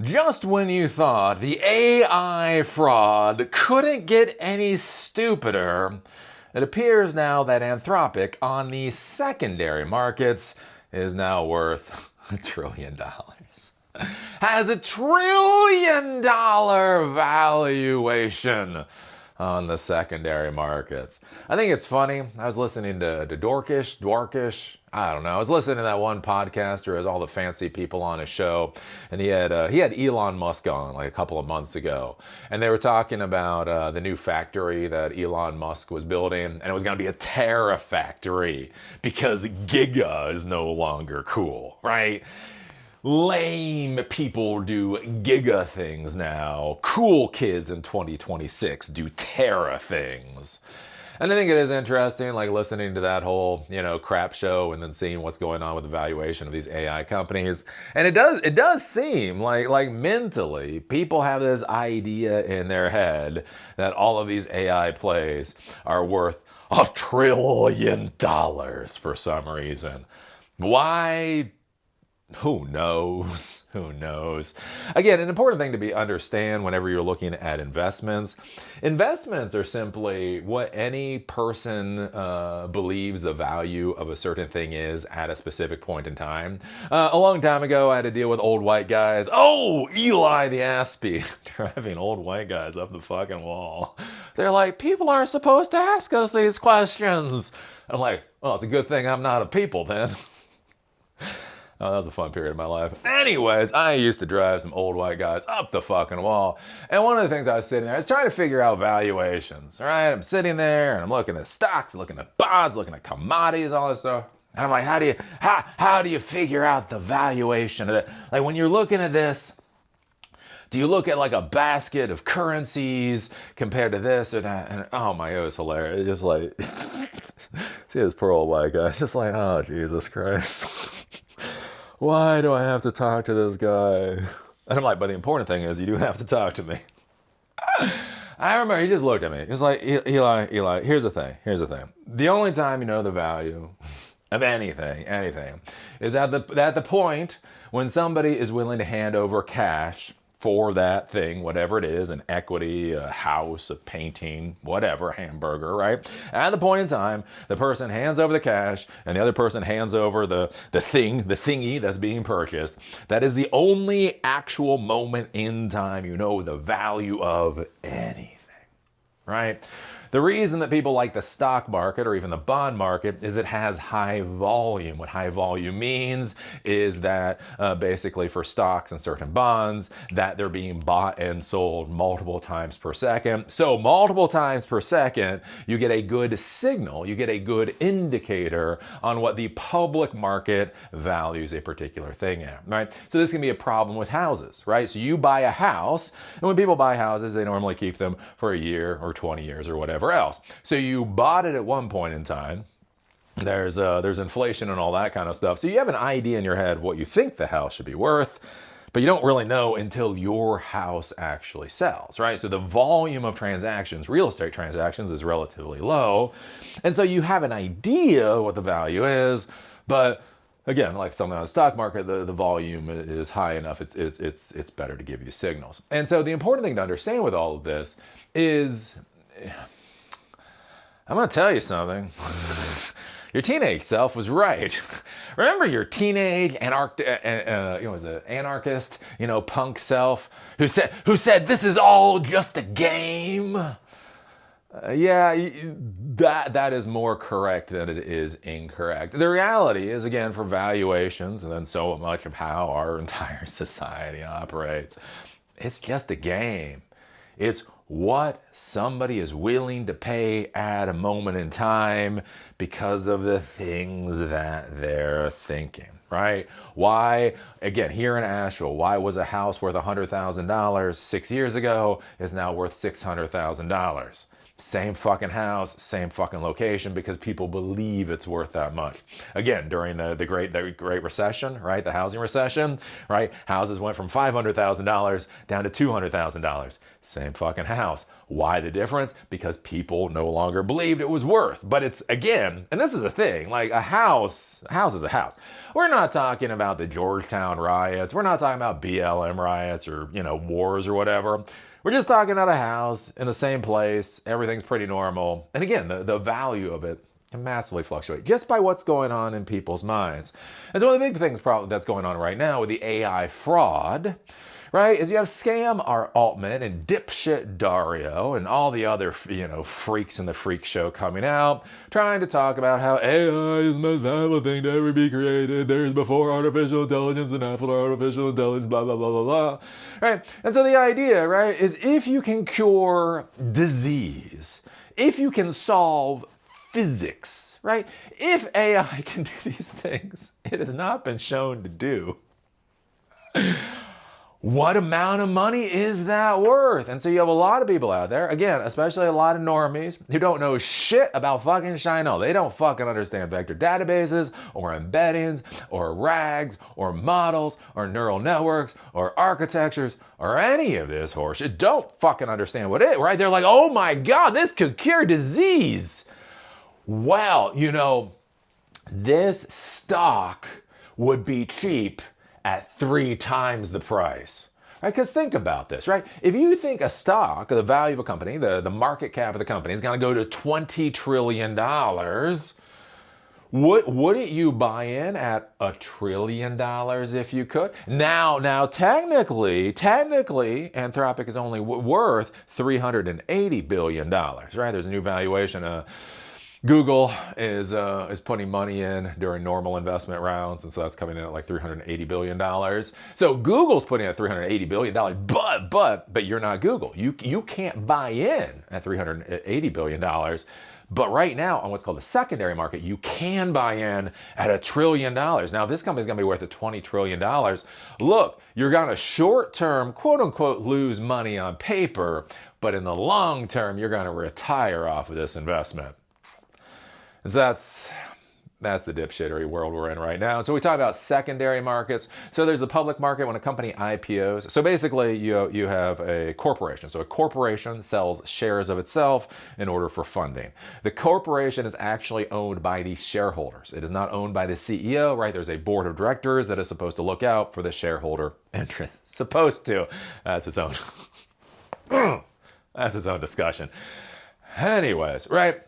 Just when you thought the AI fraud couldn't get any stupider, it appears now that Anthropic on the secondary markets is now worth $1 trillion. Has $1 trillion valuation on the secondary markets. I think it's funny. I was listening to Dwarkish. I don't know. I was listening to that one podcaster who has all the fancy people on his show, and he had Elon Musk on like a couple of months ago, and they were talking about the new factory that Elon Musk was building, and it was going to be a Terra factory because Giga is no longer cool, right? Lame people do Giga things now. Cool kids in 2026 do Terra things. And I think it is interesting, like listening to that whole, crap show and then seeing what's going on with the valuation of these AI companies. And it does seem like mentally people have this idea in their head that all of these AI plays are worth $1 trillion for some reason. Why? Who knows? Who knows? Again, an important thing to understand whenever you're looking at investments. Investments are simply what any person believes the value of a certain thing is at a specific point in time. A long time ago, I had to deal with old white guys. Oh, Eli the Aspie, driving old white guys up the fucking wall. They're like, people aren't supposed to ask us these questions. I'm like, well, it's a good thing I'm not a people then. Oh, that was a fun period of my life. Anyways, I used to drive some old white guys up the fucking wall. And one of the things I was sitting there, I was trying to figure out valuations, all right? I'm sitting there and I'm looking at stocks, looking at bonds, looking at commodities, all this stuff. And I'm like, how do you figure out the valuation of it? Like when you're looking at this, do you look at like a basket of currencies compared to this or that? And oh my, it was hilarious. It's just like, see this poor old white guy. It's just like, oh, Jesus Christ. Why do I have to talk to this guy? And I'm like, but the important thing is you do have to talk to me. I remember he just looked at me. He was like, Eli, here's the thing. The only time you know the value of anything, is at the point when somebody is willing to hand over cash for that thing, whatever it is, an equity, a house, a painting, whatever, hamburger, right? At the point in time, the person hands over the cash and the other person hands over the thingy that's being purchased. That is the only actual moment in time you know the value of anything, right? The reason that people like the stock market or even the bond market is it has high volume. What high volume means is that basically for stocks and certain bonds that they're being bought and sold multiple times per second. So multiple times per second, you get a good signal, you get a good indicator on what the public market values a particular thing at, right? So this can be a problem with houses, right? So you buy a house, and when people buy houses, they normally keep them for a year or 20 years or whatever else. So you bought it at one point in time. There's inflation and all that kind of stuff. So you have an idea in your head what you think the house should be worth, but you don't really know until your house actually sells, right? So the volume of transactions, real estate transactions, is relatively low. And so you have an idea what the value is, but again, like something on the stock market, the volume is high enough. It's better to give you signals. And so the important thing to understand with all of this is, I'm going to tell you something. Your teenage self was right. Remember your teenage anarchist, punk self who said this is all just a game? That is more correct than it is incorrect. The reality is, again, for valuations and then so much of how our entire society operates, it's just a game. It's what somebody is willing to pay at a moment in time because of the things that they're thinking, right? Why, again, here in Asheville, why was a house worth $100,000 6 years ago is now worth $600,000? Same fucking house, same fucking location, because people believe it's worth that much. Again, during the Great Recession, right? The housing recession, right? Houses went from $500,000 down to $200,000. Same fucking house. Why the difference? Because people no longer believed it was worth. But it's, again, and this is the thing, like a house is a house. We're not talking about the Georgetown riots. We're not talking about BLM riots or, wars or whatever. We're just talking about a house in the same place. Everything's pretty normal. And again, the value of it can massively fluctuate just by what's going on in people's minds. And so one of the big things probably that's going on right now with the AI fraud, right, is you have Scam Altman and dipshit Dario and all the other, freaks in the freak show coming out, trying to talk about how AI is the most valuable thing to ever be created. There's before artificial intelligence and after artificial intelligence, blah, blah, blah, blah, blah, right? And so the idea, right, is if you can cure disease, if you can solve physics, right? If AI can do these things, it has not been shown to do. What amount of money is that worth? And so you have a lot of people out there, again, especially a lot of normies, who don't know shit about fucking Shino. They don't fucking understand vector databases or embeddings or RAGs or models or neural networks or architectures or any of this horseshit. Don't fucking understand what it is, right? They're like, oh my God, this could cure disease. Well, this stock would be cheap at 3 times the price, right? Because think about this, right? If you think a stock, the value of a company, the market cap of the company is going to go to $20 trillion, wouldn't you buy in at $1 trillion if you could? Now, technically, Anthropic is only worth $380 billion, right? There's a new valuation. Google is putting money in during normal investment rounds, and so that's coming in at like $380 billion. So Google's putting in at $380 billion, but you're not Google. You can't buy in at $380 billion. But right now, on what's called the secondary market, you can buy in at $1 trillion. Now, this company's going to be worth $20 trillion. Look, you're going to short-term, quote-unquote, lose money on paper, but in the long term, you're going to retire off of this investment. And so that's the dipshittery world we're in right now. And so we talk about secondary markets. So there's the public market when a company IPOs. So basically you have a corporation. So a corporation sells shares of itself in order for funding. The corporation is actually owned by the shareholders. It is not owned by the CEO, right? There's a board of directors that is supposed to look out for the shareholder interests. Supposed to. That's its own. That's its own discussion. Anyways, right?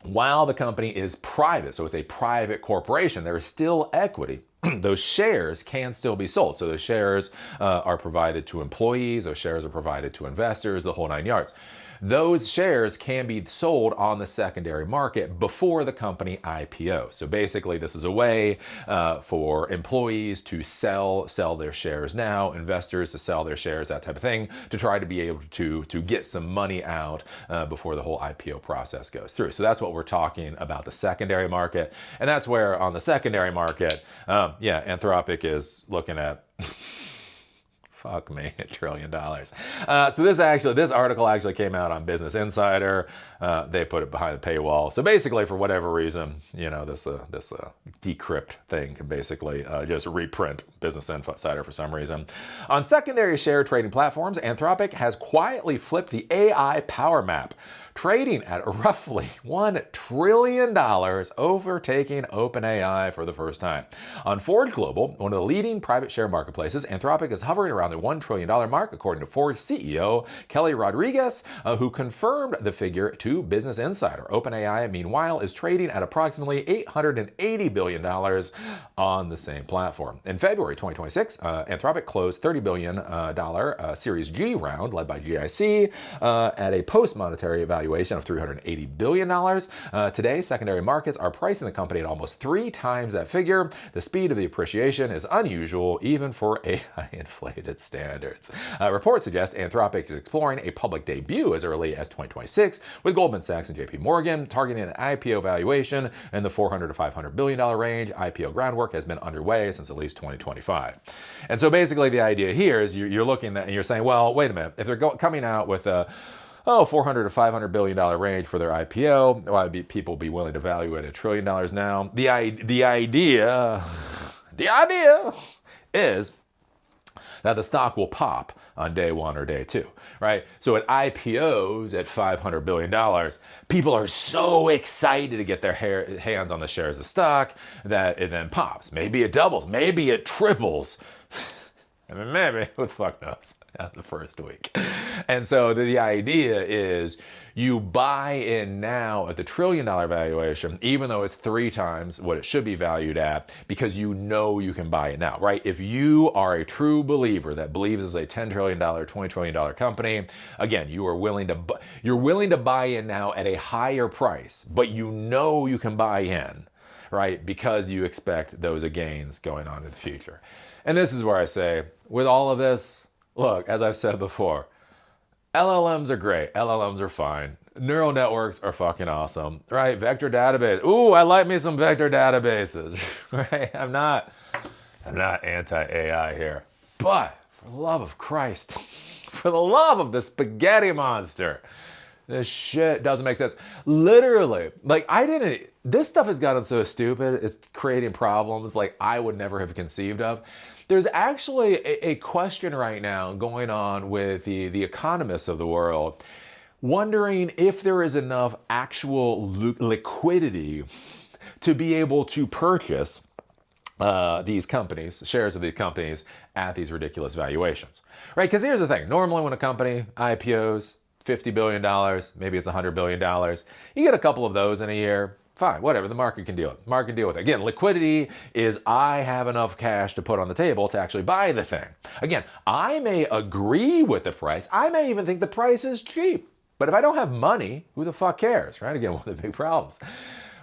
While the company is private, so it's a private corporation, there is still equity. Those shares can still be sold. So those shares are provided to employees, those shares are provided to investors, the whole 9 yards. Those shares can be sold on the secondary market before the company IPO. So basically, this is a way for employees to sell their shares now, investors to sell their shares, that type of thing, to try to be able to get some money out before the whole IPO process goes through. So that's what we're talking about, the secondary market. And that's where on the secondary market, Anthropic is looking at... Fuck me, $1 trillion. So this article actually came out on Business Insider. They put it behind the paywall. So basically, for whatever reason, this decrypt thing can basically just reprint Business Insider for some reason. On secondary share trading platforms, Anthropic has quietly flipped the AI power map, trading at roughly $1 trillion, overtaking OpenAI for the first time. On Forge Global, one of the leading private share marketplaces, Anthropic is hovering around the $1 trillion mark, according to Forge CEO Kelly Rodriguez, who confirmed the figure to Business Insider. OpenAI, meanwhile, is trading at approximately $880 billion on the same platform. In February 2026, Anthropic closed $30 billion Series G round, led by GIC, at a post-monetary valuation of $380 billion. Today, secondary markets are pricing the company at almost 3 times that figure. The speed of the appreciation is unusual, even for AI-inflated standards. Reports suggest Anthropic is exploring a public debut as early as 2026, with Goldman Sachs and JP Morgan targeting an IPO valuation in the $400 to $500 billion range. IPO groundwork has been underway since at least 2025. And so basically the idea here is you're looking at and you're saying, well, wait a minute, if they're coming out with a $400 to $500 billion range for their IPO, why would people be willing to value it at $1 trillion now? The idea is that the stock will pop on day one or day two, right? So at IPOs at $500 billion, people are so excited to get their hands on the shares of stock that it then pops. Maybe it doubles, maybe it triples. I mean, maybe, who the fuck knows, the first week. And so the idea is you buy in now at the $1 trillion valuation, even though it's 3 times what it should be valued at, because you know you can buy it now, right? If you are a true believer that believes it's a $10 trillion, $20 trillion company, again, you're willing to buy in now at a higher price, but you know you can buy in, right? Because you expect those gains going on in the future. And this is where I say, with all of this, look, as I've said before, LLMs are great. LLMs are fine. Neural networks are fucking awesome, right? Vector database. Ooh, I like me some vector databases, right? I'm not anti-AI here. But for the love of Christ, for the love of the spaghetti monster, this shit doesn't make sense. Literally, like this stuff has gotten so stupid, it's creating problems like I would never have conceived of. There's actually a question right now going on with the economists of the world, wondering if there is enough actual liquidity to be able to purchase these companies, shares of these companies at these ridiculous valuations, right? Because here's the thing. Normally when a company IPOs, $50 billion, maybe it's $100 billion, you get a couple of those in a year. Fine, whatever, the market can deal with it. Market can deal with it. Again, liquidity is I have enough cash to put on the table to actually buy the thing. Again, I may agree with the price. I may even think the price is cheap. But if I don't have money, who the fuck cares, right? Again, one of the big problems.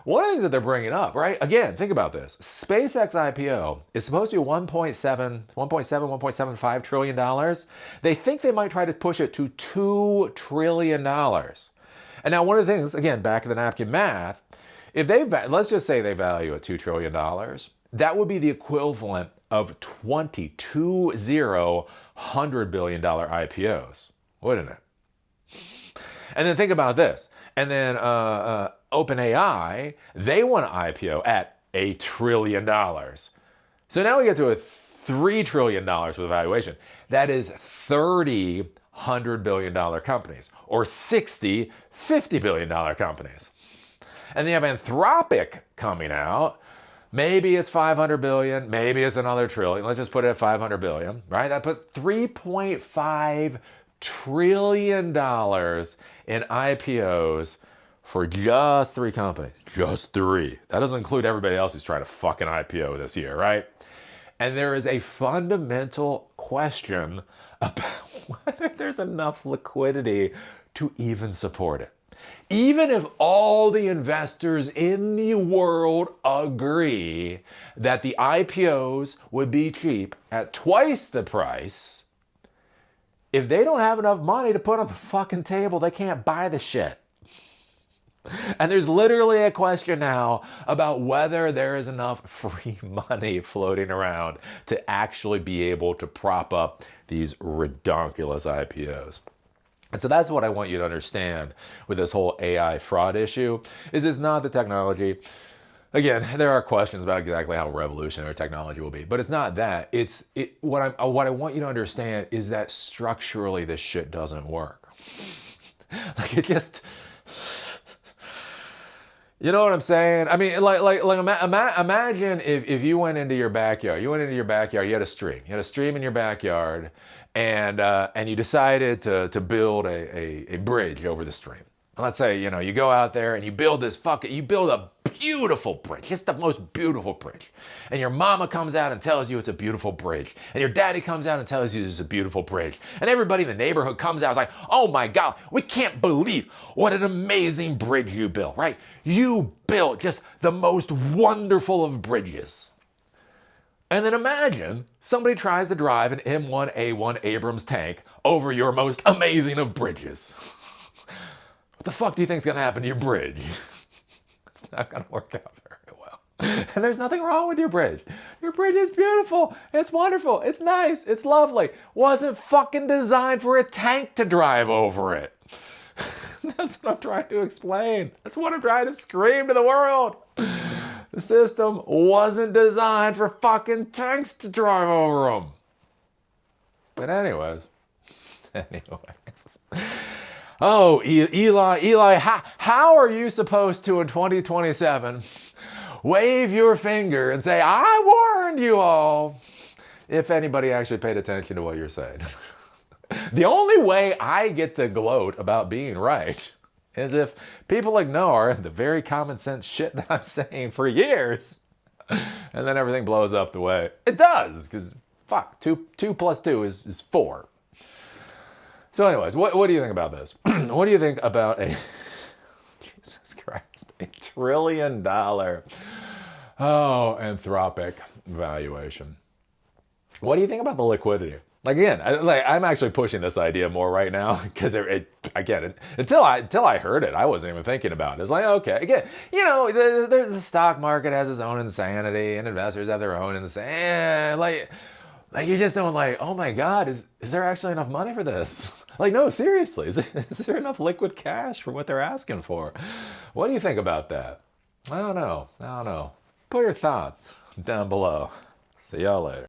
One of the things that they're bringing up, right? Again, think about this. SpaceX IPO is supposed to be $1.75 trillion. They think they might try to push it to $2 trillion. And now one of the things, again, back of the napkin math, if let's just say they value at $2 trillion, that would be the equivalent of 100 billion dollar IPOs, wouldn't it? And then think about this. And then OpenAI, they want to IPO at $1 trillion. So now we get to a $3 trillion with a valuation. That is 30 $100 billion companies, or 60 $50 billion companies. And then you have Anthropic coming out. Maybe it's 500 billion, maybe it's another trillion. Let's just put it at 500 billion, right? That puts $3.5 trillion in IPOs for just 3 companies. Just 3. That doesn't include everybody else who's trying to fucking IPO this year, right? And there is a fundamental question about whether there's enough liquidity to even support it. Even if all the investors in the world agree that the IPOs would be cheap at twice the price, if they don't have enough money to put on the fucking table, they can't buy the shit. And there's literally a question now about whether there is enough free money floating around to actually be able to prop up these redonkulous IPOs. And so that's what I want you to understand with this whole AI fraud issue, is it's not the technology. Again, there are questions about exactly how revolutionary technology will be, but it's not that. What I want you to understand is that structurally this shit doesn't work. Like it just, you know what I'm saying? I mean, imagine if you went into your backyard. You had a stream. You had a stream in your backyard, and you decided to build a bridge over the stream. And let's say, you go out there and you build a beautiful bridge, just the most beautiful bridge. And your mama comes out and tells you it's a beautiful bridge. And your daddy comes out and tells you it's a beautiful bridge. And everybody in the neighborhood comes out and is like, oh my God, we can't believe what an amazing bridge you built, right? You built just the most wonderful of bridges. And then imagine somebody tries to drive an M1A1 Abrams tank over your most amazing of bridges. What the fuck do you think's gonna happen to your bridge? It's not gonna work out very well. And there's nothing wrong with your bridge. Your bridge is beautiful. It's wonderful. It's nice. It's lovely. Wasn't fucking designed for a tank to drive over it. That's what I'm trying to explain. That's what I'm trying to scream to the world. The system wasn't designed for fucking tanks to drive over them. But anyways. Oh, Eli, how are you supposed to in 2027 wave your finger and say, I warned you all, if anybody actually paid attention to what you're saying? The only way I get to gloat about being right is if people ignore the very common sense shit that I'm saying for years, and then everything blows up the way it does, because fuck, 2 plus 2 is 4. So anyways, what do you think about this? What do you think about a, Jesus Christ, $1 trillion, Anthropic valuation? What do you think about the liquidity? Like, again, I'm actually pushing this idea more right now because again, until I heard it, I wasn't even thinking about it. It's like, okay, again, you know, the stock market has its own insanity, and investors have their own insanity. Like you just don't oh my God, is there actually enough money for this? Like, no, seriously, is there enough liquid cash for what they're asking for? What do you think about that? I don't know. Put your thoughts down below. See y'all later.